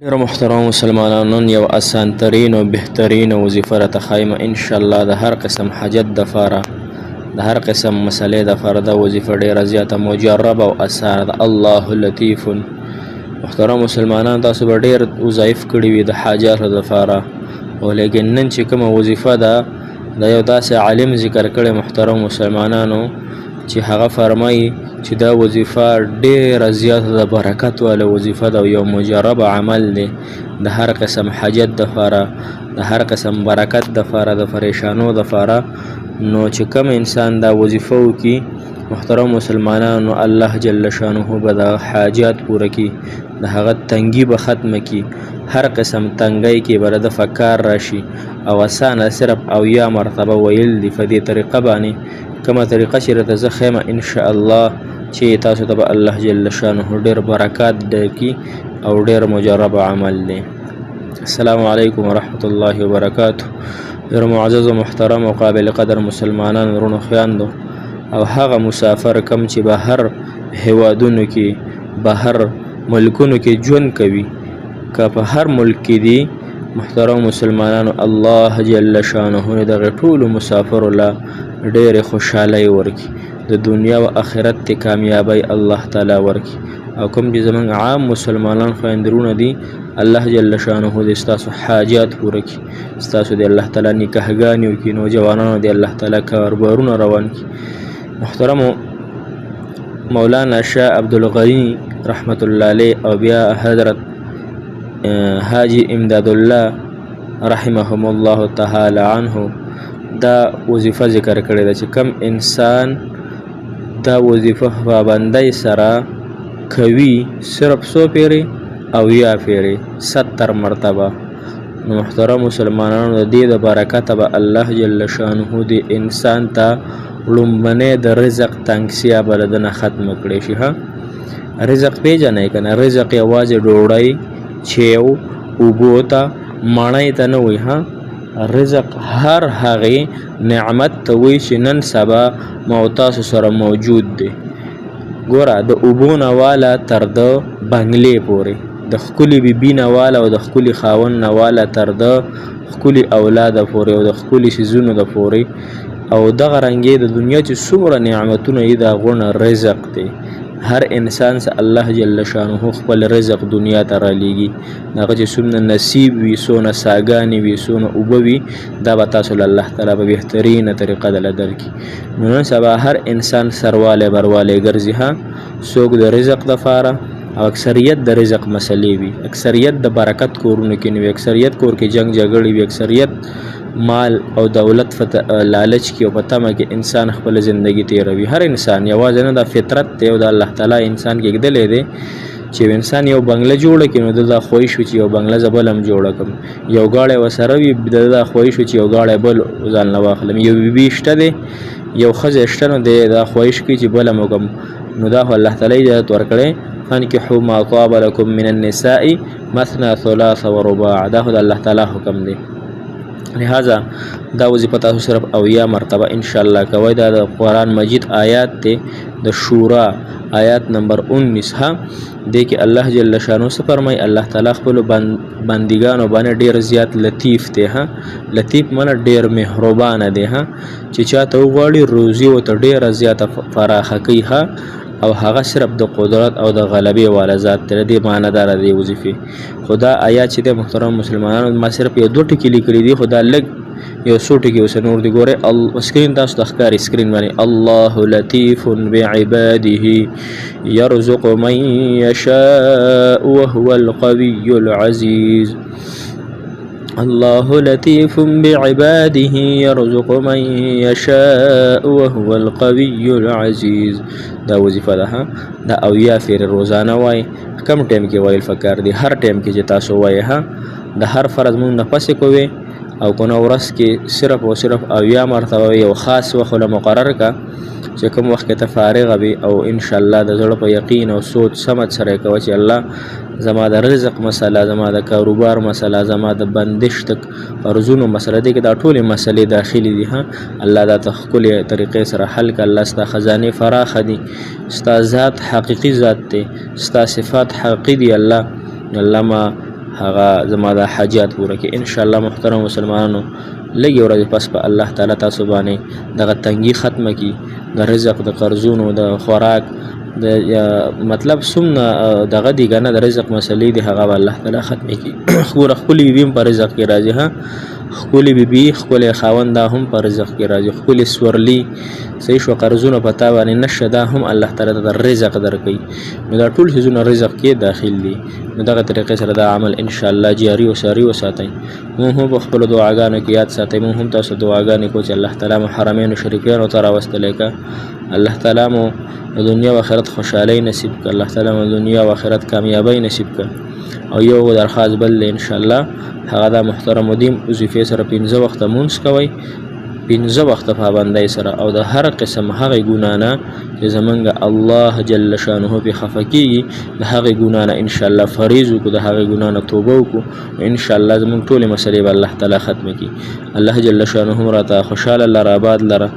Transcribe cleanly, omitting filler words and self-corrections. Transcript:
ډیرو محترم مسلمانانو، نن یو اسان ترین او بهترین وظیفه راته ښایم ان شاء الله. د هر قسم حاجت دپاره، د هر قسم مسلې دپاره دا وظیفه ډیره زیاته مجربه او اسانه ده. الله لطیف. محترم مسلمانان، تاسو به ډیر وظایف کړي وي د حاجاتو دپاره، او لیکن نن چې کومه وظیفه ده د یو داسې عالم ذکر کړی محترم مسلمانانو چې هغه فرمایي چې دا وظیفه ډیره زیاته د برکت والا وظیفه ده او یو مجرب عمل دی د هر قسم حاجت دپاره، د هر قسم برکت دپاره، د پریشانو دپاره. نو چې کوم انسان دا وظیفه وکړي محترم مسلمانانو، الله جل شانه به د حاجات پوره کړي، د هغه تنګي به ختمه کړي، هر قسم تنګۍ کې به د فکار راشي او اسانه صرف او یا مرتبه ویل دي. په دې طریقه باندې کومه طریقه چې راته زه ښیم ان شاء الله چې تاسو ته به الله جل شانه ډېر برکات درکړي او ډېر مجرب عمل دی. السلام علیکم ورحمت الله وبرکاته. ډېر معزز و محترم او قابل قدر مسلمانان ورونو خویندو او هغه مسافر کم چې بهر هیوادونو کې، بهر ملکونو کې ژوند کوي، که په هر ملک کې دي محترم مسلمانانو، الله جل شانه دغه ټولو مسافرو له ډېرې خوشحالۍ ورکړي، د دنیا و آخرت ته کامیابی الله تعالی ورکړي. او کوم چې زمونږ عام مسلمانان خویندرونه دي، الله جل شانه دې ستاسو حاجات پوره کړي، ستاسو د الله تعالی نکاحګانې وکړي، نوجوانانو د الله تعالی کاروبارونه روان کړي. محترمو مولانا شاه عبدالغني رحمت الله علیه او بیا حضرت حاجی امداد الله رحمهم الله تعالی عنه دا وظیفه ذکر کړې ده چې کم انسان دا وظیفه پابندۍ سره کوي، صرف 100 پیرې او یا پیرې 70 مرتبه. نو محترم مسلمانانو، د دې د برکته به الله جل شانه د انسان ته لومبنۍ د رزق تنګسیا به له ده نه ختمه کړی شي. رزق پیژنئ که نه؟ رزق یوازې ډوډۍ، چیو، اوبو ته، مڼۍ ته نه وایي. رزق هر هغې نعمت ته وایي چې نن سبا ما تاسو سره موجود دی. ګوره، د اوبو نه واله تر د بنګلې پورې، د ښکلي بیبي نه واله او د ښکلي خاوند نه واله تر د ښکلي اولاده پورې او د ښکلي څیزونو د پورې، او دغه رنګې د دنیا چې څومره نعمتونه یې د هغو نه رزق دی. هر انسان سه الله جل شانه خپل رزق دنیا ته رالیږي، هغه چې څومره نصیب وي، څونه ساګانې وي، څونه اوبه وي، دا به تاسو له الله تعالی په بهترینه طریقه دله درکړي. نو نن سبا هر انسان سروالی بروالی ګرځي، څوک د رزق دپاره، او اکثریت د رزق مسلې وي، اکثریت د برکت کورونو کې نه وي، اکثریت کور کې جنگ جګړې وي، اکثریت مال او دولت لالچ کې او په تمه کې انسان خپل زندگی تیروي. هر انسان یوازې نه، د فطرت دی او د الله تعالی انسان کې ږدلی دی چې انسان یو بنګله جوړه کړي، نو د دا خواهش وي چې یو بنګله زه بل هم جوړه کړم، یو ګاډی ورسره وي، د دا خواهش وي چې یو ګاډی بل ځان له واخلم، یو بیبي شته دی، یو ښځه شته، نو دی دا خواهش کوي چې بل هم وکړم. نو دا خو الله تعالی اجازت ورکړی، فانکحوا ما طاب لکم من النساء مثنى ثلاث ورباع، دا خو د الله تعالی حکم دی. لہذا دا وظیفه تاسو صرف او یا مرتبه ان شاء الله کوئ. دا د قرآن مجید آیات دی، د شورا آیات نمبر 19 دی کې الله جل شانو څه فرمایي؟ الله تعالی خپلو بندګانو باندې ډېر زیات لطیف دی. لطیف معنی ډېر مهربانه دی، چې چاته وغواړي روزي ورته ډېره زیاته فراخه کوي، او هغه صرف د قدرت او د غلبې والا ذات دی. دې معنی داره دی وظیفې. خدا آیات چې د محترم مسلمانانو ما صرف یو 2 ټکي لیکلي دي، خدا لږ یو 100 ټکي اوس نور دی. ګورئ سکرین تاسو ته ښکاري، سکرین باندې الله لطیف بعباده یرزق من یشاء وهو القوی العزیز. الله لطيف بعباده يرزق من يشاء وهو القوي العزيز. دا وظیفه ده، دا او یا فیر روزانه وای. کم ټیم کې وایل فکر دی، هر ټیم کې چې تاسو وای، د هر فرض مونږ نه پسې کوئ، او کنه ورځ کې صرف او صرف او یا مرتبه یو خاص وخت له مقرر کا چې کوم وخت کې ته فارغ وي، او ان شاء الله د زړه په یقین او سوچ سمج سره کوي چې الله زما د رزق مسله، زما د کاروبار مسله، زما د بندش تک فرضونو مسله دی کې دا ټولې مسلې داخلي دي. الله دا تخکلې طریقې سره حل کړه. الله ستا خزانه فراخ دي، ستا ذات حقيقي ذات دی، ستا صفات حقيقي دي. الله ما هغه زما د حاجات پوره کړي ان شاء الله. محترم مسلمانانو لږې ورځې پس په الله تعالی تاسو باندې دغه تنګي ختمه کړي، د رزق د قرضونو د خوراک د مطلب څومره دغه دي که نه د رزق مسلې دي هغه به الله تعالی ختمې کړي. ګوره ښکلې بیبي هم په رزق کې راځي، ها ښکلې بیبي ښکلی خاوند دا هم په رزق کې راځي، ښکلې سورلي صحیح شو قرضونه په تا باندې نشته دا هم الله تعالی ته د رزق درکوي. نو دا ټول څیزونه رزق کې داخل دي. نو دغه طریقې سره دا عمل ان شاء الله جاري او ساري وساتئ. مونږ هم په خپلو دعاګانو کې یاد ساتئ. مونږ هم تاسو دعاګانې کوو چې الله تعالی مو حرمینو شریفینو ته راوستلی که، الله تعالی مو د دنیا و آخرت خوشحالۍ نصیب که، الله تعالی مو دنیا و آخرت کامیابی نصیب که. او یو درخواست بل دی ان شاء الله، هغه دا محترمو دین وظیفې سره 15 وخته مونځ کوئ، 15 وخته پابندۍ سره، او د هر قسم هغې ګناه نه چې زمونږ الله جل شانه پې خفه کېږي د هغې ګناه نه ان شاء الله فریض وکړو، د هغې ګناه نه توبه وکړو، ان شاء الله زمونږ ټولې مسلې به الله تعالی ختمه کړي. الله جل شانه هم راته خوشحاله لره، آباد لره.